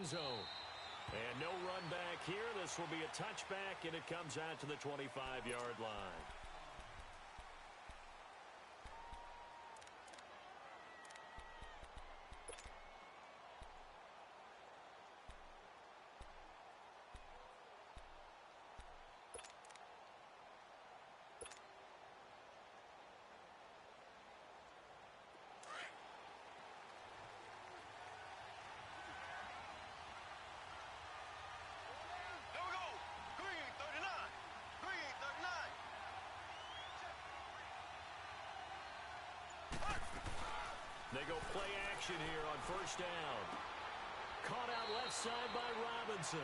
end zone. And no run back here. This will be a touchback, and it comes out to the 25-yard line. They go play action here on first down. Caught out left side by Robinson.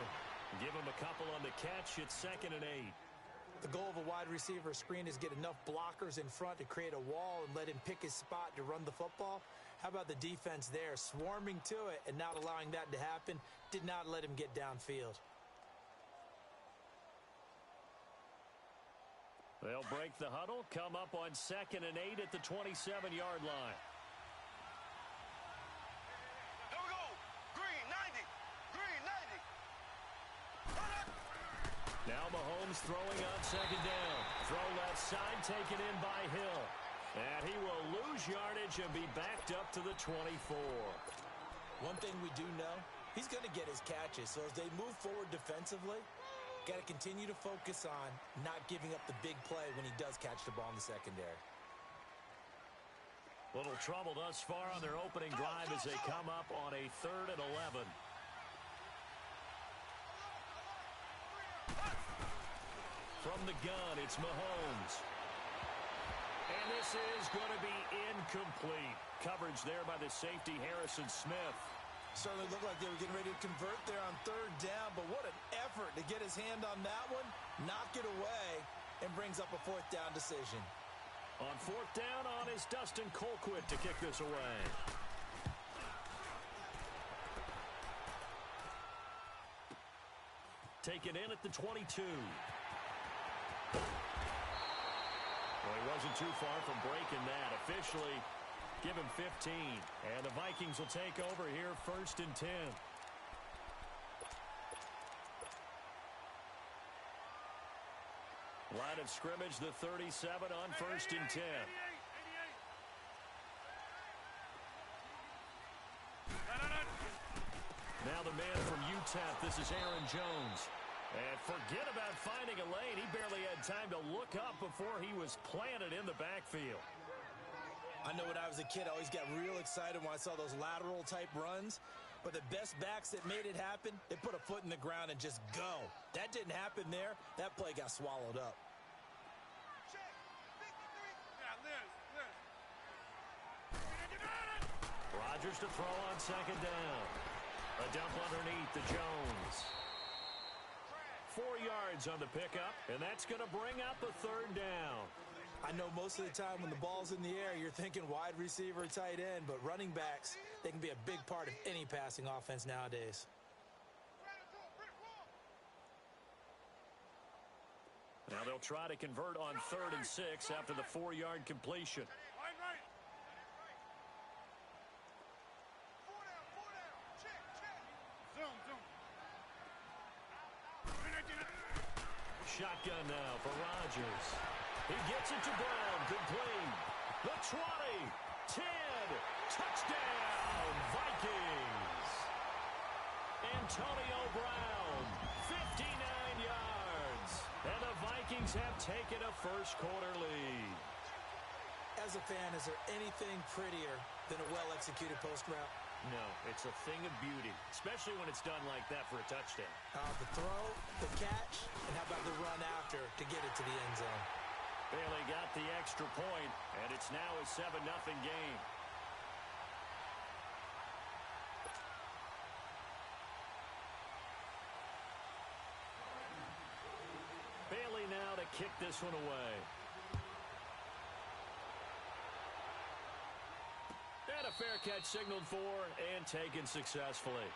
Give him a couple on the catch. It's 2nd and 8. The goal of a wide receiver screen is get enough blockers in front to create a wall and let him pick his spot to run the football. How about the defense there, swarming to it and not allowing that to happen? Did not let him get downfield. They'll break the huddle, come up on 2nd and 8 at the 27-yard line. Here we go. Green, 90. Green, 90. Now Mahomes throwing on 2nd down. Throw left side, taken in by Hill. And he will lose yardage and be backed up to the 24. One thing we do know, he's going to get his catches. So as they move forward defensively, got to continue to focus on not giving up the big play when he does catch the ball in the secondary. Little trouble thus far on their opening drive as they come up on a 3rd and 11. From the gun, it's Mahomes. And this is going to be incomplete. Coverage there by the safety, Harrison Smith. Certainly looked like they were getting ready to convert there on 3rd down, but what an effort to get his hand on that one, knock it away, and brings up a 4th down decision. On 4th down on is Dustin Colquitt to kick this away. Taken in at the 22. Well, he wasn't too far from breaking that. Officially, give him 15. And the Vikings will take over here 1st and 10. Line of scrimmage, the 37 on 1st and 10. Now the man from UTEP, this is Aaron Jones. And forget about finding a lane. He barely had time to look up before he was planted in the backfield. I know when I was a kid, I always got real excited when I saw those lateral type runs. But the best backs that made it happen, they put a foot in the ground and just go. That didn't happen there. That play got swallowed up. Rodgers to throw on 2nd down. A dump underneath to Jones. 4 yards on the pickup, and that's going to bring up a 3rd down. I know most of the time when the ball's in the air, you're thinking wide receiver, tight end, but running backs, they can be a big part of any passing offense nowadays. Now they'll try to convert on 3rd and 6 after the 4-yard completion. Shotgun now for Rodgers. He gets it to Brown. Complete. The 20. 10. Touchdown, Vikings. Antonio Brown, 59 yards. And the Vikings have taken a first-quarter lead. As a fan, is there anything prettier than a well-executed post route? No, it's a thing of beauty, especially when it's done like that for a touchdown. The throw, the catch, and how about the run after to get it to the end zone? Bailey got the extra point, and it's now a 7-0 game. Bailey now to kick this one away. And a fair catch signaled for and taken successfully.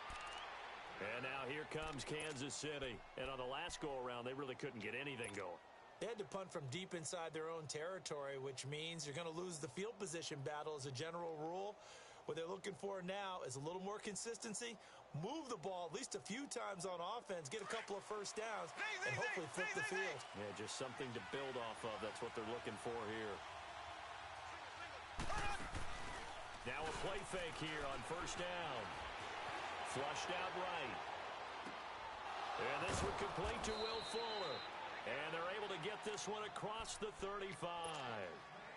And now here comes Kansas City. And on the last go-around, they really couldn't get anything going. They had to punt from deep inside their own territory, which means you're going to lose the field position battle as a general rule. What they're looking for now is a little more consistency, move the ball at least a few times on offense, get a couple of first downs, and hopefully flip the field. Yeah, just something to build off of. That's what they're looking for here. Now a play fake here on first down. Flushed out right. And this one complete to Will Fuller. And they're able to get this one across the 35.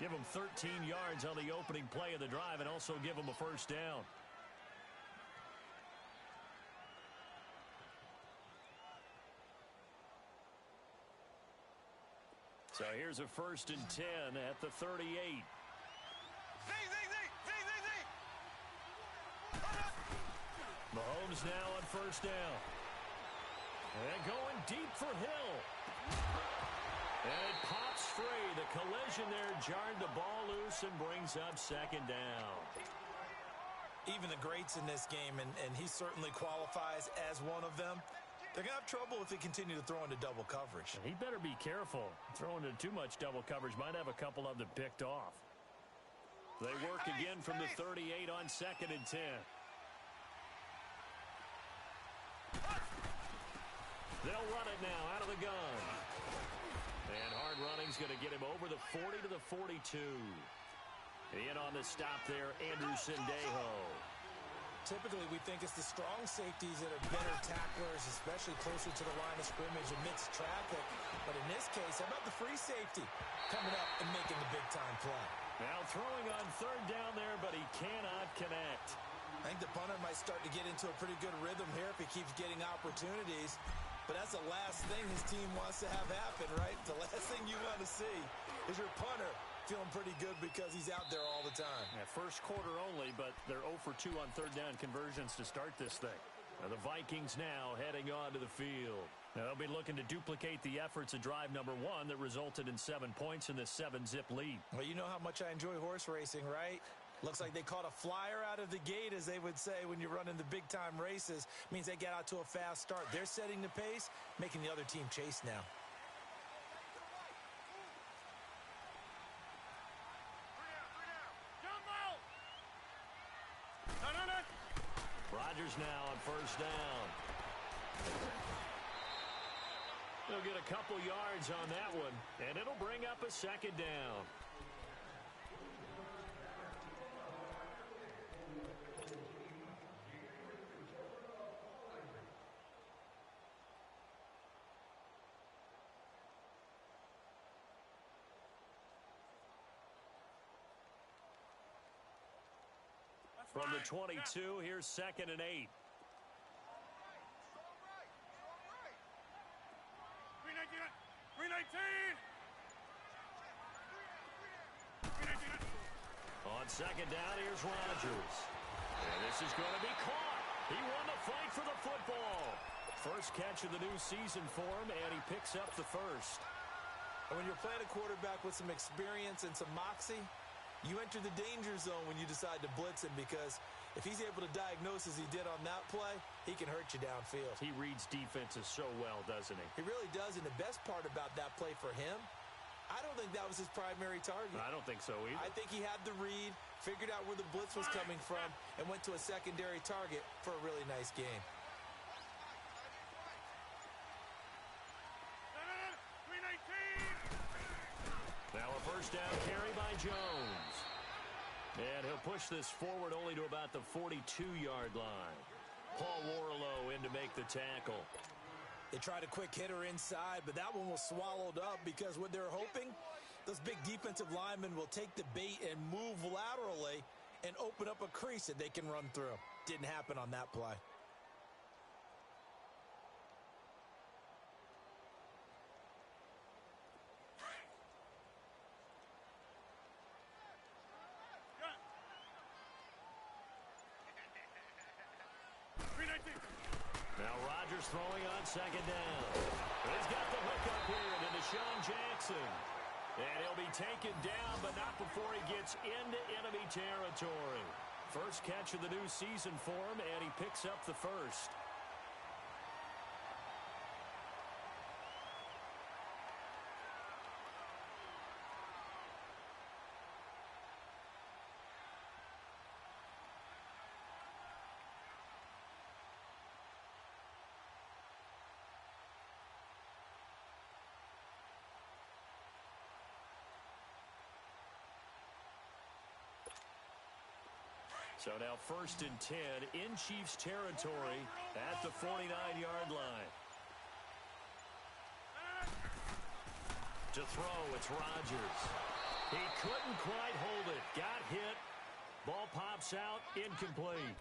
Give them 13 yards on the opening play of the drive and also give them a first down. So here's a 1st and 10 at the 38. Mahomes now on first down. And going deep for Hill. And it pops free. The collision there jarred the ball loose and brings up 2nd down. Even the greats in this game, and he certainly qualifies as one of them, they're going to have trouble if they continue to throw into double coverage. He better be careful. Throwing into too much double coverage might have a couple of them picked off. They work again from the 38 on 2nd and 10. They'll run it now out of the gun. And hard running's going to get him over the 40 to the 42. In on the stop there, Andrew Sendejo. Typically, we think it's the strong safeties that are better tacklers, especially closer to the line of scrimmage amidst traffic. But in this case, how about the free safety coming up and making the big-time play? Now throwing on 3rd down there, but he cannot connect. I think the punter might start to get into a pretty good rhythm here if he keeps getting opportunities. But that's the last thing his team wants to have happen, right? The last thing you want to see is your punter feeling pretty good because he's out there all the time. Yeah, first quarter only, but they're 0 for 2 on 3rd down conversions to start this thing. Now the Vikings now heading onto the field. Now they'll be looking to duplicate the efforts of drive number 1 that resulted in 7 points in this 7-zip lead. Well, you know how much I enjoy horse racing, right? Looks like they caught a flyer out of the gate, as they would say when you're running the big-time races. Means they get out to a fast start. They're setting the pace, making the other team chase now. Rodgers now on first down. They'll get a couple yards on that one, and it'll bring up a 2nd down. From the 22, here's 2nd and 8. 319. On 2nd down, here's Rodgers. And this is going to be caught. He won the fight for the football. First catch of the new season for him, and he picks up the first. And when you're playing a quarterback with some experience and some moxie, you enter the danger zone when you decide to blitz him, because if he's able to diagnose as he did on that play, he can hurt you downfield. He reads defenses so well, doesn't he? He really does, and the best part about that play for him, I don't think that was his primary target. I don't think so either. I think he had the read, figured out where the blitz was coming from, and went to a secondary target for a really nice game. Now a first down carry by Jones. And he'll push this forward only to about the 42-yard line. Paul Warlow in to make the tackle. They tried a quick hitter inside, but that one was swallowed up because what they're hoping, those big defensive linemen will take the bait and move laterally and open up a crease that they can run through. Didn't happen on that play. Now Rodgers throwing on 2nd down. He's got the hook up here to Deshaun Jackson. And he'll be taken down, but not before he gets into enemy territory. First catch of the new season for him, and he picks up the first. So now 1st and 10 in Chiefs territory at the 49-yard line. To throw, it's Rodgers. He couldn't quite hold it. Got hit. Ball pops out, incomplete.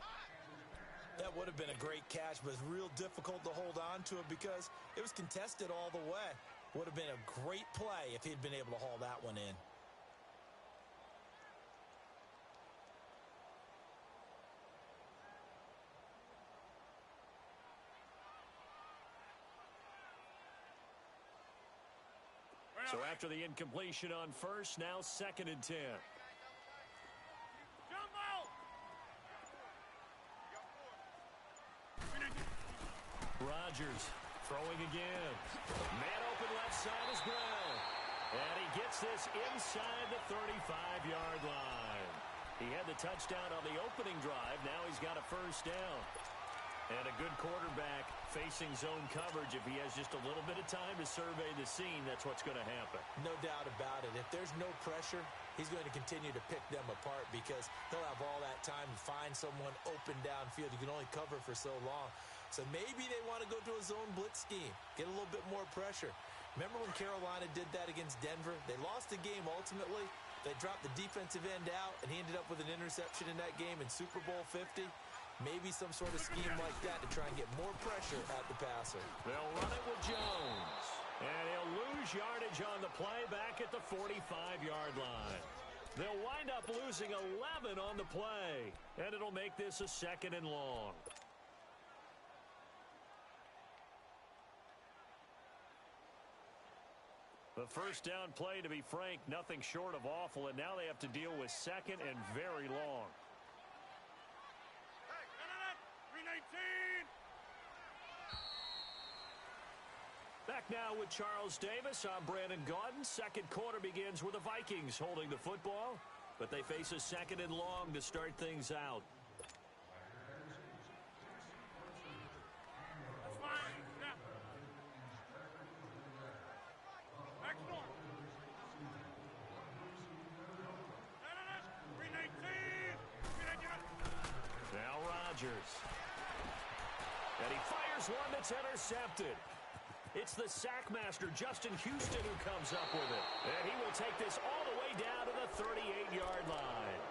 That would have been a great catch, but it's real difficult to hold on to it because it was contested all the way. Would have been a great play if he'd been able to haul that one in. So after the incompletion on 1st, now 2nd and 10. Rodgers throwing again. Man open left side is Brown. And he gets this inside the 35-yard line. He had the touchdown on the opening drive. Now he's got a 1st down. And a good quarterback facing zone coverage. If he has just a little bit of time to survey the scene, that's what's going to happen. No doubt about it. If there's no pressure, he's going to continue to pick them apart because he'll have all that time to find someone open downfield. You can only cover for so long. So maybe they want to go to a zone blitz scheme, get a little bit more pressure. Remember when Carolina did that against Denver? They lost the game ultimately. They dropped the defensive end out, and he ended up with an interception in that game in Super Bowl 50. Maybe some sort of scheme like that to try and get more pressure at the passer. They'll run it with Jones. And he'll lose yardage on the play back at the 45-yard line. They'll wind up losing 11 on the play. And it'll make this a 2nd and long. The 1st down play, to be frank, nothing short of awful. And now they have to deal with 2nd and very long. Back now with Charles Davis. I'm Brandon Gaudin. 2nd quarter begins with the Vikings holding the football, but they face a 2nd and long to start things out. Now Rodgers. And he fires one that's intercepted. It's the sack master, Justin Houston, who comes up with it. And he will take this all the way down to the 38-yard line.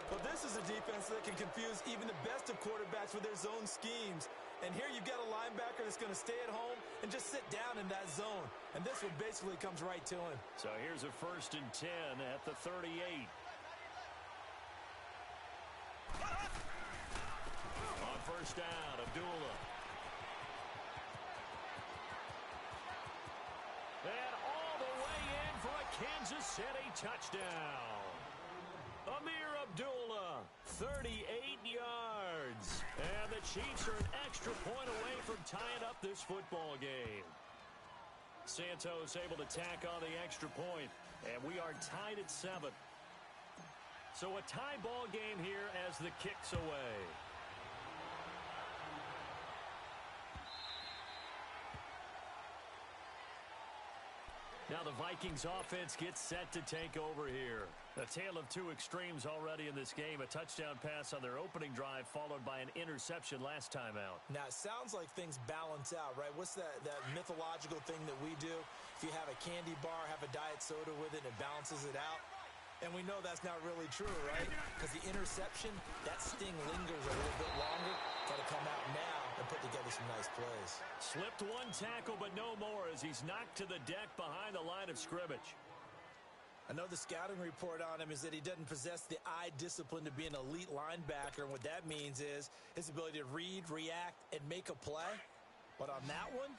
Well, this is a defense that can confuse even the best of quarterbacks with their zone schemes. And here you've got a linebacker that's going to stay at home and just sit down in that zone. And this one basically comes right to him. So here's a 1st and 10 at the 38. On 1st down, Abdullah. And all the way in for a Kansas City touchdown. Amir Abdullah, 38 yards. And the Chiefs are an extra point away from tying up this football game. Santos able to tack on the extra point, and we are tied at 7. So a tie ball game here as the kick's away. Now the Vikings offense gets set to take over here. A tale of two extremes already in this game. A touchdown pass on their opening drive followed by an interception last time out. Now it sounds like things balance out, right? What's that mythological thing that we do? If you have a candy bar, have a diet soda with it, and it balances it out. And we know that's not really true, right? Because the interception, that sting lingers a little bit longer. Got to come out now and put together some nice plays. Slipped one tackle, but no more as he's knocked to the deck behind the line of scrimmage. I know the scouting report on him is that he doesn't possess the eye discipline to be an elite linebacker. And what that means is his ability to read, react, and make a play. But on that one,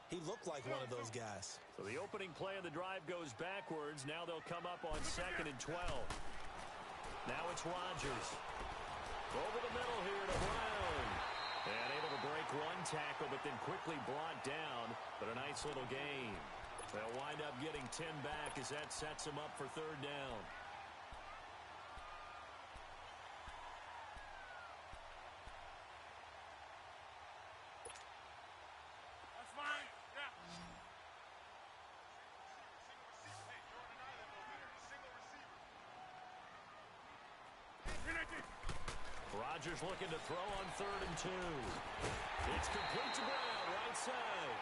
he looked like one of those guys. So the opening play of the drive goes backwards. Now they'll come up on 2nd and 12. Now it's Rodgers. Over the middle here to Brown. And able to break one tackle, but then quickly brought down. But a nice little gain. They'll wind up getting 10 back as that sets him up for 3rd down. Rodgers looking to throw on 3rd and 2. It's complete to Brown, right side.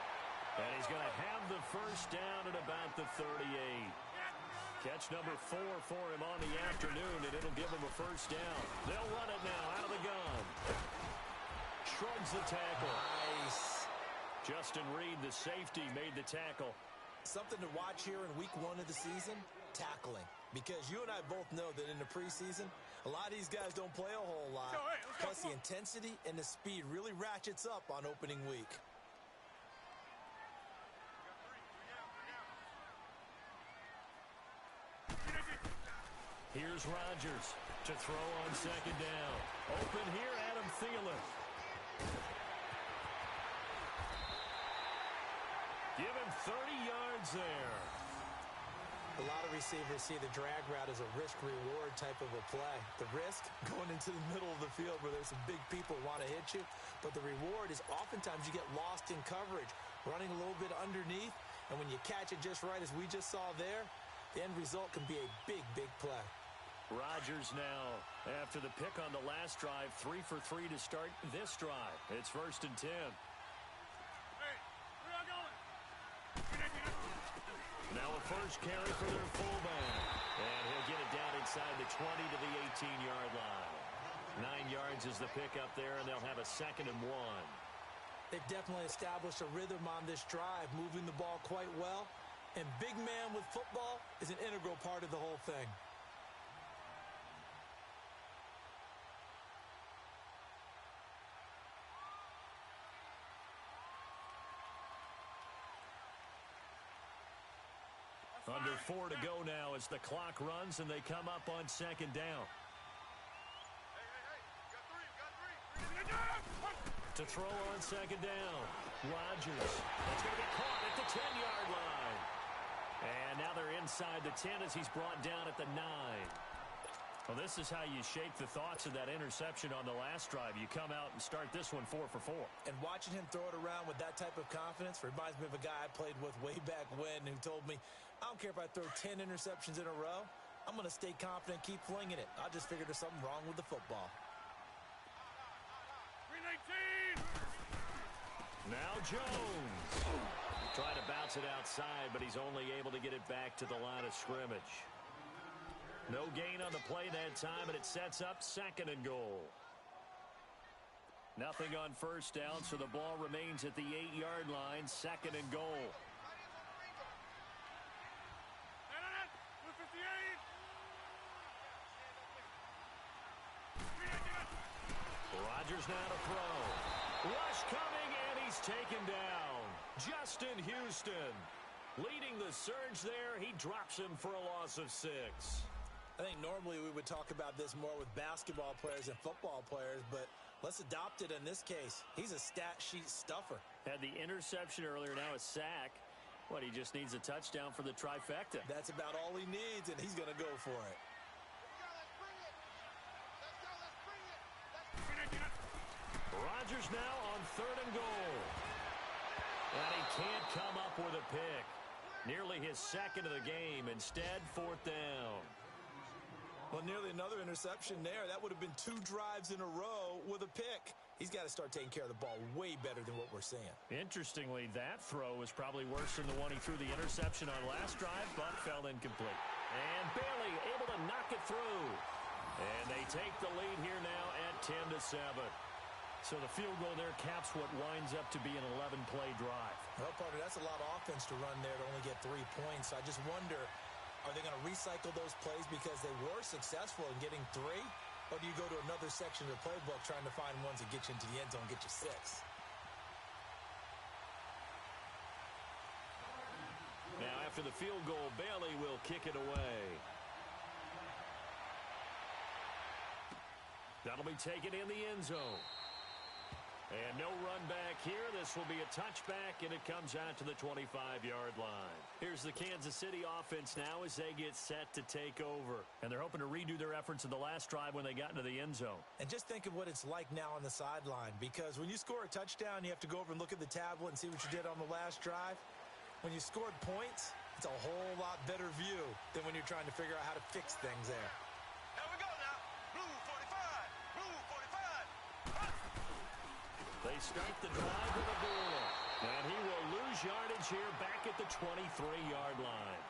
And he's going to have the first down at about the 38. Catch number 4 for him on the afternoon, and it'll give him a first down. They'll run it now out of the gun. Shrugs the tackle. Nice. Justin Reed, the safety, made the tackle. Something to watch here in week 1 of the season, tackling. Because you and I both know that in the preseason, a lot of these guys don't play a whole lot. Plus, the intensity and the speed really ratchets up on opening week. Here's Rodgers to throw on 2nd down. Open here, Adam Thielen. Give him 30 yards there. A lot of receivers see the drag route as a risk-reward type of a play. The risk, going into the middle of the field where there's some big people want to hit you. But the reward is oftentimes you get lost in coverage, running a little bit underneath. And when you catch it just right, as we just saw there, the end result can be a big, big play. Rodgers now, after the pick on the last drive, 3 for 3 to start this drive. It's 1st and 10. Now a first carry for their fullback. And he'll get it down inside the 20 to the 18-yard line. 9 yards is the pickup there, and they'll have a 2nd and 1. They've definitely established a rhythm on this drive, moving the ball quite well. And big man with football is an integral part of the whole thing. Under 4 to go now as the clock runs and they come up on 2nd down. To throw on 2nd down. Rodgers. That's going to be caught at the 10-yard line. And now they're inside the 10 as he's brought down at the 9. Well, this is how you shake the thoughts of that interception on the last drive. You come out and start this one 4 for 4. And watching him throw it around with that type of confidence reminds me of a guy I played with way back when who told me, I don't care if I throw 10 interceptions in a row. I'm going to stay confident, keep flinging it. I just figured there's something wrong with the football. 319. Now Jones. Trying to bounce it outside, but he's only able to get it back to the line of scrimmage. No gain on the play that time, and it sets up 2nd and goal. Nothing on first down, so the ball remains at the 8-yard line, 2nd and goal. Rodgers now to throw. Rush coming, and he's taken down. Justin Houston leading the surge there. He drops him for a loss of 6. I think normally we would talk about this more with basketball players and football players, but let's adopt it in this case. He's a stat sheet stuffer. Had the interception earlier, now a sack. What, he just needs a touchdown for the trifecta. That's about all he needs, and he's going to go for it. Rodgers now on 3rd and goal. And he can't come up with a pick. Nearly his 2nd of the game. Instead, 4th down. Well, nearly another interception there. That would have been 2 drives in a row with a pick. He's got to start taking care of the ball way better than what we're seeing. Interestingly, that throw was probably worse than the one he threw the interception on last drive, but fell incomplete. And Bailey able to knock it through. And they take the lead here now at 10-7. So the field goal there caps what winds up to be an 11-play drive. Well, partner, that's a lot of offense to run there to only get 3 points. So I just wonder, are they going to recycle those plays because they were successful in getting 3? Or do you go to another section of the playbook trying to find ones that get you into the end zone and get you 6? Now after the field goal, Bailey will kick it away. That'll be taken in the end zone. And no run back here. This will be a touchback, and it comes out to the 25-yard line. Here's the Kansas City offense now as they get set to take over. And they're hoping to redo their efforts in the last drive when they got into the end zone. And just think of what it's like now on the sideline, because when you score a touchdown, you have to go over and look at the tablet and see what you did on the last drive. When you scored points, it's a whole lot better view than when you're trying to figure out how to fix things there. Here we go now. Blue 45. Blue 45. start the drive with a ball. And he will lose yardage here back at the 23-yard line.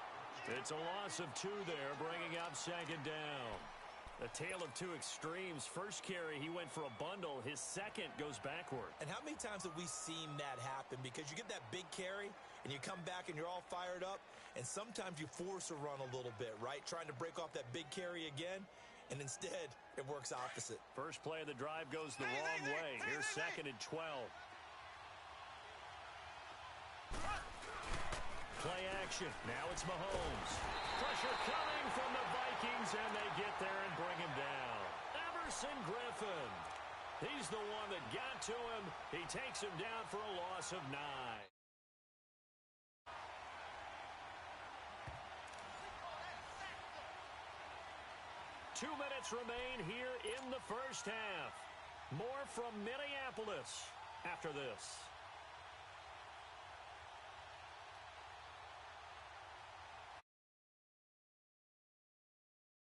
It's a loss of 2 there, bringing up second down. A tale of two extremes. First carry, he went for a bundle. His second goes backward. And how many times have we seen that happen? Because you get that big carry, and you come back and you're all fired up, and sometimes you force a run a little bit, right? Trying to break off that big carry again, and instead it works opposite. First play of the drive goes the wrong way. Here's second and 12. Play action. Now it's Mahomes. Pressure coming from the Vikings, and they get there and bring him down. Everson Griffin. He's the one that got to him. He takes him down for a loss of 9. Two minutes remain here in the first half. More from Minneapolis after this.